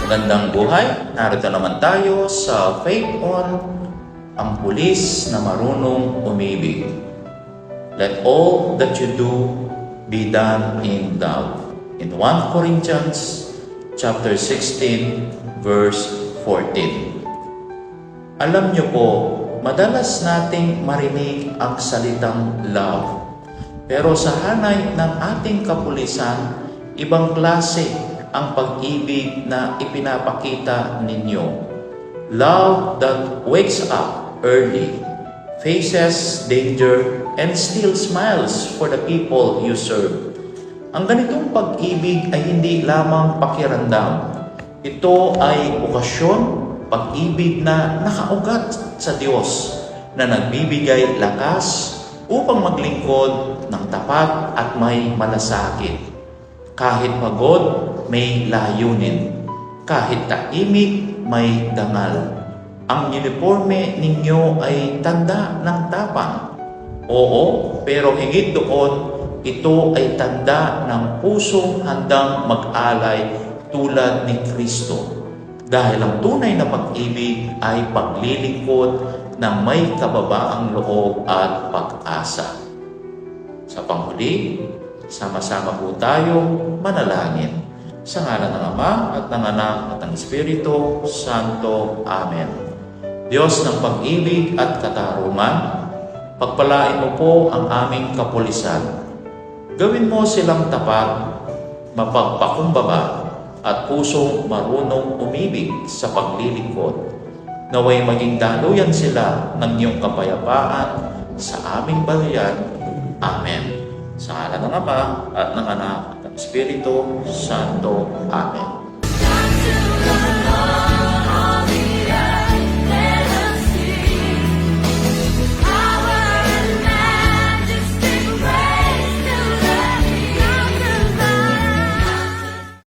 Magandang buhay, narito naman tayo sa Faith On, ang pulis na marunong umibig. Let all that you do be done in love. In 1 Corinthians chapter 16, verse 14. Alam niyo po, madalas nating marinig ang salitang love. Pero sa hanay ng ating kapulisan, ibang klase ang pag-ibig na ipinapakita ninyo. Love that wakes up early, faces danger, and still smiles for the people you serve. Ang ganitong pag-ibig ay hindi lamang pakiramdam. Ito ay okasyon, pag-ibig na nakaugat sa Diyos, na nagbibigay lakas upang maglingkod ng tapat at may malasakit. Kahit pagod, may layunin. Kahit tahimik, may dangal. Ang uniforme ninyo ay tanda ng tapang. Oo, pero higit doon, ito ay tanda ng pusong handang mag-alay tulad ni Kristo. Dahil ang tunay na pag-ibig ay paglilingkod ng may kababaang loob at pag-asa. Sa panghuli, sama-sama po tayong manalangin. Sa ngalan ng Ama at ng Anak at ng Espiritu Santo. Amen. Diyos ng pag-ibig at katarungan, pagpalain mo po ang aming kapulisan. Gawin mo silang tapat, mapagpakumbaba, at pusong marunong umibig sa paglilingkod. Naway maging daluyan sila ng iyong kapayapaan sa aming bayan. Amen. Sa ngalan ng Ama at ng Anak at ng Espiritu Santo. Amen.